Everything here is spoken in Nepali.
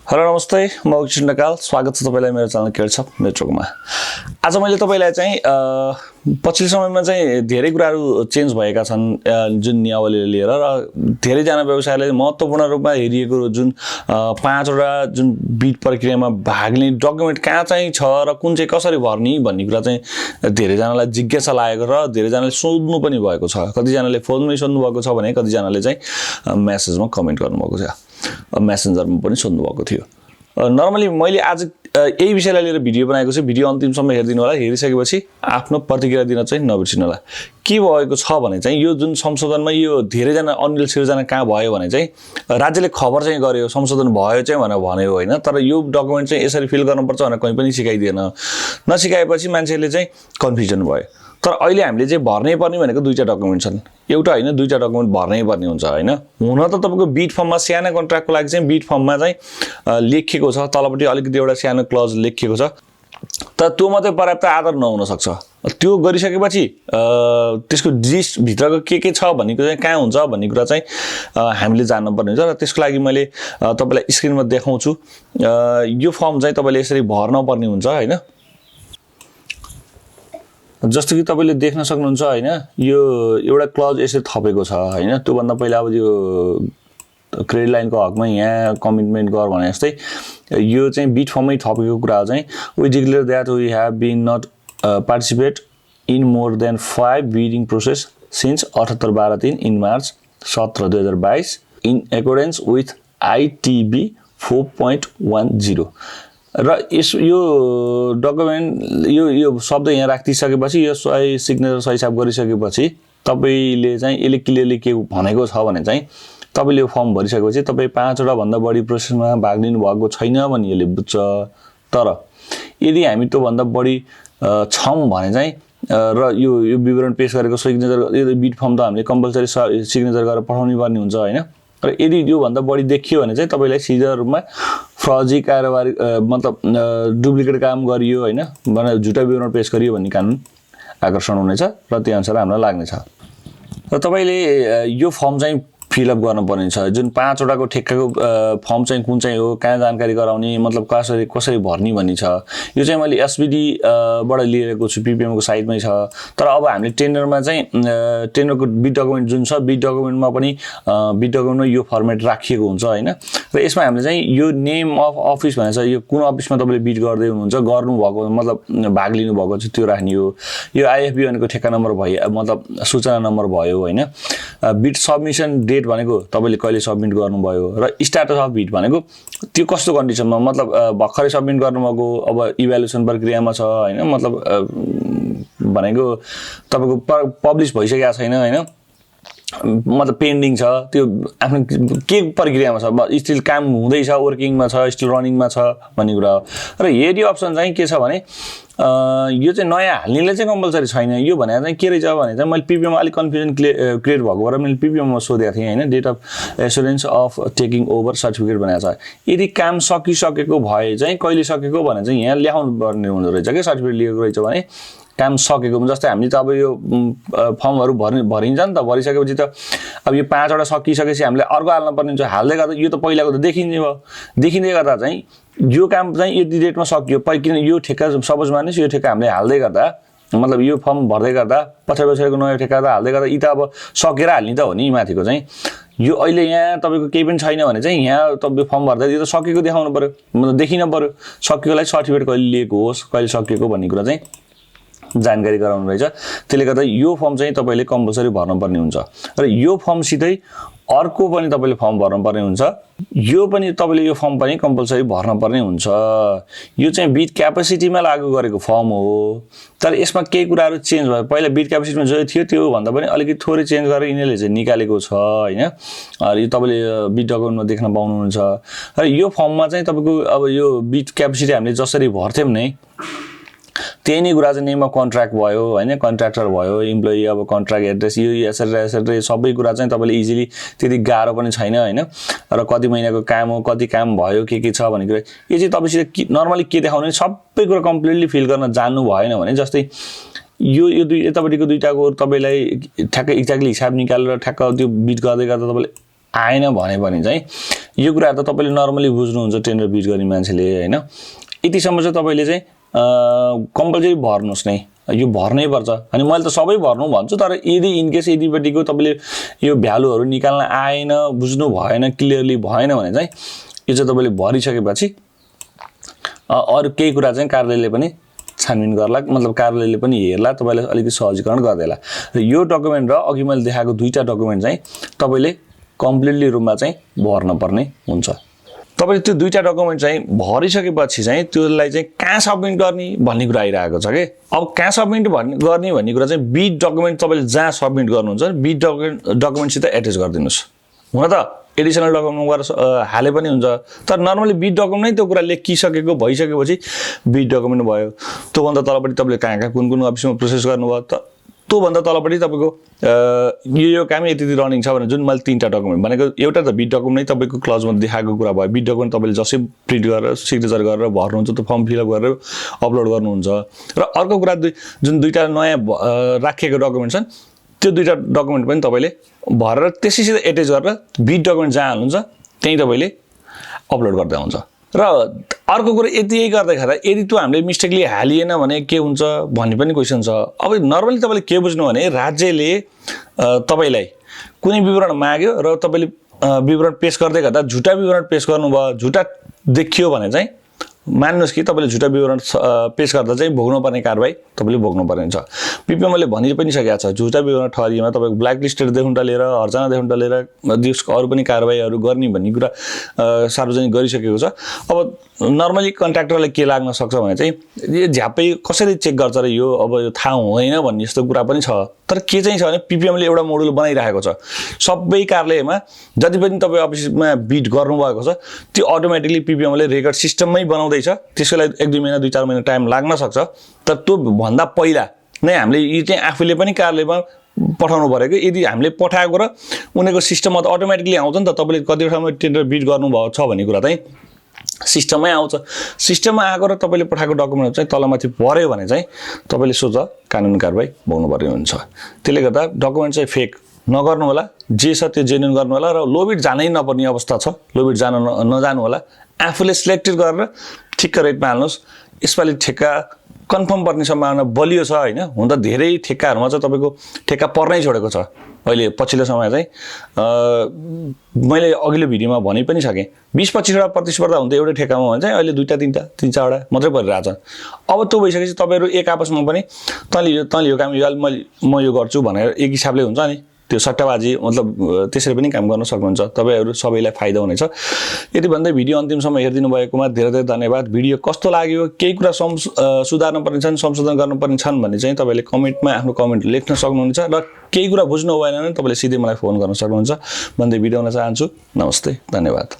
हेलो नमस्ते म किशन ढकाल स्वागत छ तपाईलाई मेरो च्यानल केयरछप नेटवर्कमा। आज मैले तपाईलाई चाहिँ पछिल्लो समयमा चाहिँ धेरै कुराहरू चेन्ज भएका छन् जुन नियमावलीले लिएर र धेरै जना व्यवसायले महत्त्वपूर्ण रूपमा हेरिएको जुन 5 वटा जुन बिड प्रक्रियामा भाग लिने डकुमेन्ट कहाँ चाहिँ छ र कुन चाहिँ कसरी भर्ने भन्ने कुरा चाहिँ धेरै जनालाई जिज्ञासा लागेको र धेरै जनाले सोध्नु पनि भएको छ। कति जनाले फोनमै सोध्नु भएको छ भने कति जनाले चाहिँ मेसेजमा कमेन्ट गर्नु भएको छ, मेसेन्जरमा पनि सोध्नु भएको थियो। नर्मली मैले आज यही विषयलाई लिएर भिडियो बनाएको छु। भिडियो अन्तिमसम्म हेरिदिनु होला। हेरिसकेपछि आफ्नो प्रतिक्रिया दिन चाहिँ नबिर्सिनु होला। के भएको छ भने चाहिँ यो जुन संशोधनमा यो धेरैजना अनिल सिर्जना कहाँ भयो भने चाहिँ राज्यले खबर चाहिँ गर्यो संशोधन भयो चाहिँ भनेर भन्यो होइन, तर यो डकुमेन्ट चाहिँ यसरी फिल गर्नुपर्छ भनेर कहीँ पनि सिकाइदिएन। नसिकाएपछि मान्छेले चाहिँ कन्फ्युजन भयो। तर अहिले हामीले चाहिँ भर्नै पर्ने भनेको दुईटा डकुमेन्ट छन्, एउटा होइन दुईटा डकुमेन्ट भर्नै पर्ने हुन्छ होइन। हुन त तपाईँको बिड फर्ममा सानो कन्ट्र्याक्टको लागि चाहिँ बिड फर्ममा चाहिँ लेखिएको छ, तलपट्टि अलिकति एउटा सानो क्लज लेखिएको छ, तर त्यो मात्रै पर्याप्त आधार नहुन सक्छ। त्यो गरिसकेपछि त्यसको भित्रको के छ भन्ने कुरा चाहिँ कहाँ हुन्छ भन्ने कुरा चाहिँ हामीले जान्नुपर्ने हुन्छ। र त्यसको लागि मैले तपाईँलाई स्क्रिनमा देखाउँछु। यो फर्म चाहिँ तपाईँले यसरी भर्न पर्ने हुन्छ होइन। जस्तो कि तपाईँले देख्न सक्नुहुन्छ होइन, यो एउटा क्लज यसरी थपेको छ होइन। त्योभन्दा पहिला अब यो क्रेडिट लाइनको हकमा यहाँ कमिटमेन्ट गर भने जस्तै यो चाहिँ बिड फर्ममै थपेको कुरा चाहिँ we declare that we have been not participate in more than 5 bidding process since 78/12 in March 17 2022 in accordance with ITB 4.10। र यो डकुमेन्ट यो शब्द यहाँ राखिसकेपछि यो सही सिग्नेचर सही छाप गरिसकेपछि तपाईँले चाहिँ यसले क्लियरली के भनेको छ भने चाहिँ तपाईँले यो फर्म भरिसकेपछि तपाईँ 5 वटा भन्दा बढी प्रोसेसमा भाग लिनु भएको छैन भने यसले बुझ्छ। तर यदि हामी त्योभन्दा बढी छौँ भने चाहिँ र यो विवरण पेश गरेको सिग्नेचर यो बिड फर्म त हामीले कम्पलसरी सिग्नेचर गरेर पठाउनु पर्ने हुन्छ होइन। र यदि योभन्दा बढी देखियो भने चाहिँ तपाईँलाई सिधा रूपमा फर्जी कारोबारी मतलब डुप्लिकेट काम गरियो होइन भने झुटा विवरण पेश गरियो भन्ने कानुन आकर्षण हुनेछ र त्यो अनुसार हामीलाई लाग्नेछ। र तपाईँले यो फर्म चाहिँ फिलअप गर्नुपर्ने छ। जुन 5 वटाको ठेक्काको फर्म चाहिँ कुन चाहिँ हो, कहाँ जानकारी गराउने, मतलब कसरी भर्ने भन्ने छ। यो चाहिँ मैले एसबिडी बाट लिएको छु, पिपिएमको साइटमै छ। तर अब हामीले टेन्डरमा चाहिँ टेन्डरको बिड डकुमेन्ट जुन छ बिड डकुमेन्टमा पनि बिड डकुमेन्टमा यो फर्मेट राखिएको हुन्छ होइन। र यसमा हामीले चाहिँ यो नेम अफ अफिस भनेर छ, यो कुन अफिसमा तपाईँले बिड गर्दै हुनुहुन्छ गर्नुभएको मतलब भाग लिनुभएको छ त्यो राख्ने हो। यो आइएफबी भनेको ठेक्का नम्बर भयो मतलब सूचना नम्बर भयो होइन। बिड सबमिसन डेट भनेको तपाईँले कहिले सबमिट गर्नुभयो र स्ट्याटस अफ बिड भनेको त्यो कस्तो कन्डिसनमा मतलब भर्खरै सबमिट गर्नुभएको अब इभ्यालुएसन प्रक्रियामा छ होइन, मतलब भनेको तपाईँको पब्लिस भइसकेको छैन होइन, मतलब पेन्डिङ छ, त्यो आफ्नो के प्रक्रियामा छ, स्टिल काम हुँदैछ, वर्किङमा छ, स्टिल रनिङमा छ भन्ने कुरा हो। र यदि अप्सन चाहिँ के छ भने यो चाहिँ नयाँ हाल्नेले चाहिँ कम्पलसरी छैन। यो भनेर चाहिँ के रहेछ भने चाहिँ मैले पिपिएममा अलिक कन्फ्युजन क्रिएट भएको भएर मैले पिपिएममा सोधेको थिएँ होइन। Date of assurance of taking over certificate भनेको छ। यदि काम सकिसकेको भए चाहिँ कहिले सकेको भने चाहिँ यहाँ ल्याउनु पर्ने हुँदो रहेछ क्या, सर्टिफिकेट लिएको रहेछ भने काम सकेको। जस्तै हामीले त अब यो फर्महरू भरिन्छ नि त, भरिसकेपछि त अब यो 5 वटा सकिसकेपछि हामीले अर्को हाल्न पर्ने हुन्छ। हाल्दै गर्दा यो त पहिलाको त देखिने भयो, देखिँदै गर्दा चाहिँ यो काम चाहिँ यति डेटमा सकियो किन यो ठेक्का सपोज मानिस यो ठेक्का हामीले हाल्दै गर्दा मतलब यो फर्म भर्दै गर्दा पछाडिको नयाँ ठेक्का त हाल्दै गर्दा यी त अब सकेर हाल्ने त हो नि माथिको चाहिँ। यो अहिले यहाँ तपाईँको केही पनि छैन भने चाहिँ यहाँ तपाईँ फर्म भर्दा यो त सकेको देखाउनु पऱ्यो, मतलब देखिन पऱ्यो सकेकोलाई सर्टिफिकेट कहिले लिएको होस् कहिले सकिएको भन्ने कुरा चाहिँ जानकारी गराउनु रहेछ। त्यसले गर्दा यो फर्म चाहिँ तपाईँले कम्पलसरी भर्नुपर्ने हुन्छ। र यो फर्मसितै अर्को पनि तपाईँले फर्म भर्नुपर्ने हुन्छ। यो पनि तपाईँले यो फर्म पनि कम्पलसरी भर्नुपर्ने हुन्छ। यो चाहिँ बिड क्यापेसिटीमा लागू गरेको फर्म हो, तर यसमा केही कुराहरू चेन्ज भयो। पहिला बिड क्यापेसिटीमा जो थियो त्यो भन्दा पनि अलिकति थोरै चेन्ज गरेर यिनीहरूले चाहिँ निकालेको छ होइन। यो तपाईँले बिड डकुमेन्टमा देख्न पाउनुहुन्छ। र यो फर्ममा चाहिँ तपाईँको अब यो बिड क्यापेसिटी हामीले जसरी भर्थ्यौँ नै त्यही नै कुरा चाहिँ नेम अफ कन्ट्र्याक्ट भयो होइन, कन्ट्र्याक्टर भयो, इम्प्लोइ अब कन्ट्र्याक्ट एड्रेस यो यसरी सबै कुरा चाहिँ तपाईँले इजिली त्यति गाह्रो पनि छैन होइन। र कति महिनाको काम हो, कति काम भयो, के छ भन्ने कुरा यो चाहिँ तपाईँसित नर्मली के देखाउने सबै कुरा कम्प्लिटली फिल गर्न जान्नु भएन भने जस्तै यो यतापट्टिको दुईटाको तपाईँलाई ठ्याक्कै एक्ज्याक्टली हिसाब निकालेर ठ्याक्क त्यो बिट गर्दै गर्दा तपाईँले आएन भने पनि चाहिँ यो कुरा त तपाईँले नर्मली बुझ्नुहुन्छ टेन्डर बिट गर्ने मान्छेले हैन यतिसम्म चाहिँ तपाईँले चाहिँ कम्पलसरी भर्नुहोस् नै यो भर्नै पर्छ अनि मैले त सबै भर्नु भन्छु तर यदि इनकेस यदिपट्टिको तपाईँले यो भ्यालुहरू निकाल्न आएन बुझ्नु भएन क्लियरली भएन भने चाहिँ यो चाहिँ तपाईँले भरिसकेपछि अरू केही कुरा चाहिँ कार्यालयले पनि छानबिन गर्ला मतलब कार्यालयले पनि हेर्ला तपाईँलाई अलिकति सहजीकरण गर्देला र यो डकुमेन्ट र अघि मैले देखाएको दुईटा डकुमेन्ट चाहिँ तपाईँले कम्प्लिटली रूपमा चाहिँ भर्न पर्ने हुन्छ तपाईले त्यो दुईटा डकुमेन्ट चाहिँ भरिसकेपछि चाहिँ त्यसलाई चाहिँ कहाँ सबमिट गर्ने भन्ने कुरा आइरहेको छ के अब कहाँ सबमिट गर्ने भन्ने कुरा चाहिँ बिट डकुमेन्ट तपाईँले जहाँ सबमिट गर्नुहुन्छ बिट डकुमेन्टसित एट्याच गरिदिनुहोस् हुन त एडिसनल डकुमेन्ट गरेर हाले पनि हुन्छ तर नर्मली बिट डकुमेन्ट नै त्यो कुरा लेखिसकेको भइसकेपछि बिट डकुमेन्ट भयो त्योभन्दा तलपट्टि तपाईँले कहाँ कहाँ कुन कुन अफिसमा प्रोसेस गर्नुभयो त त्योभन्दा तलपट्टि तपाईँको यो काम यति रनिङ छ भने जुन मैले तीनटा डकुमेन्ट भनेको एउटा त बिट डकुमेन्ट नै तपाईँको क्लजमा देखाएको कुरा भयो बिट डकुमेन्ट तपाईँले जसै प्रिन्ट गरेर सिग्नेचर गरेर भर्नुहुन्छ त्यो फर्म फिलअप गरेर अपलोड गर्नुहुन्छ र अर्को कुरा जुन दुईटा नयाँ राखिएको डकुमेन्ट छन् त्यो दुईटा डकुमेन्ट पनि तपाईँले भरेर त्यसैसित एट्याच गरेर बिट डकुमेन्ट जहाँ हाल्नुहुन्छ त्यहीँ तपाईँले अपलोड गर्दै हुन्छ र अर्को कुरा यति गर्दाखेरि यदि त्यो हामीले मिस्टेकली हालिएन भने के हुन्छ भन्ने पनि क्वेसन छ अब नर्मली तपाईँले के बुझ्नु भने राज्यले तपाईँलाई कुनै विवरण माग्यो र तपाईँले विवरण पेश गर्दै गर्दा झुटा विवरण पेश गर्नुभयो झुटा देखियो भने चाहिँ मान्नुहोस् कि तपाईँले झुटा विवरण पेश गर्दा चाहिँ भोग्नुपर्ने कारबाही तपाईँले भोग्नुपर्ने हुन्छ पिपिएमले भनि पनि सकेको छ झुटा विवरण ठहरिएमा तपाईँको ब्ल्याक लिस्टेडदेखि लिएर हर्जानादेखि लिएर देशको अरू पनि कारबाहीहरू गर्ने भन्ने कुरा सार्वजनिक गरिसकेको छ अब नर्मली कन्ट्र्याक्टरलाई के लाग्न सक्छ भने चाहिँ यो झ्यापै कसरी चेक गर्छ र यो अब यो थाहा हुँदैन भन्ने यस्तो कुरा पनि छ तर के चाहिँ छ भने पिपिएमले एउटा मोडुल बनाइरहेको छ सबै कार्यालयमा जति पनि तपाईँ अफिसमा बिट गर्नुभएको छ त्यो अटोमेटिकली पिपिएमले रेकर्ड सिस्टममै बनाउँदैछ त्यसको लागि 1-2 महिना 2-4 महिना टाइम लाग्न सक्छ तर त्यो भन्दा पहिला नै हामीले यी चाहिँ आफूले पनि कार्यालयमा पठाउनु पर्यो कि यदि हामीले पठाएको र उनीहरूको सिस्टममा त अटोमेटिकली आउँछ नि त तपाईँले कति ठाउँमा टेन्डर बिट गर्नुभएको छ भन्ने कुरा चाहिँ सिस्टममै आउँछ सिस्टममा आएको र तपाईँले पठाएको डकुमेन्ट चाहिँ तलमाथि पर्यो भने चाहिँ तपाईँले सोच कानुनी कारबाही भोग्नुपर्ने हुन्छ त्यसले गर्दा डकुमेन्ट चाहिँ फेक नगर्नु होला जे छ त्यो जेन्युन गर्नु होला र लोबिट जानै नपर्ने अवस्था छ लोबिट जान नजानु होला आफूले सिलेक्टेड गरेर ठिक्क रेटमा हाल्नुहोस् यसपालि ठेक्का कन्फर्म पर्ने सम्भावना बलियो छ हैन हुन त धेरै ठेक्काहरुमा चाहिँ तपाईको ठेक्का पर्नै छोडेको छ अहिले पछिल्लो समय चाहिँ मैले अघिल्लो भिडियोमा भनि पनि सके 20-25 वटा प्रतिस्पर्धा हुन्थ्यो एउटै ठेक्कामा भने चाहिँ अहिले 2-3 3-4 वटा मात्रै परिरहेछ अब त्यो भइसकेपछि तपाईहरु एक आपसमा पनि तँले यो काम म यो गर्छु भनेर एक हिसाबले हुन्छ नि त्यो सट्टाबाजी मतलब त्यसरी पनि काम गर्न सक्नुहुन्छ तपाईहरु सबैलाई फाइदा हुनेछ यति भन्दै भिडियो अन्तिमसम्म हेरिदिनु भएकोमा धेरै धेरै धन्यवाद भिडियो कस्तो लाग्यो केही कुरा सुधार्न पर्ने छन् संशोधन गर्न पर्ने छन् भन्ने चाहिँ तपाईले कमेन्टमा आफ्नो कमेन्ट लेख्न सक्नुहुन्छ र केही कुरा बुझ्नु भएन भने तपाईले सिधै मलाई फोन गर्न सक्नुहुन्छ भन्दै भिडियो हुन चाहन्छु नमस्ते धन्यवाद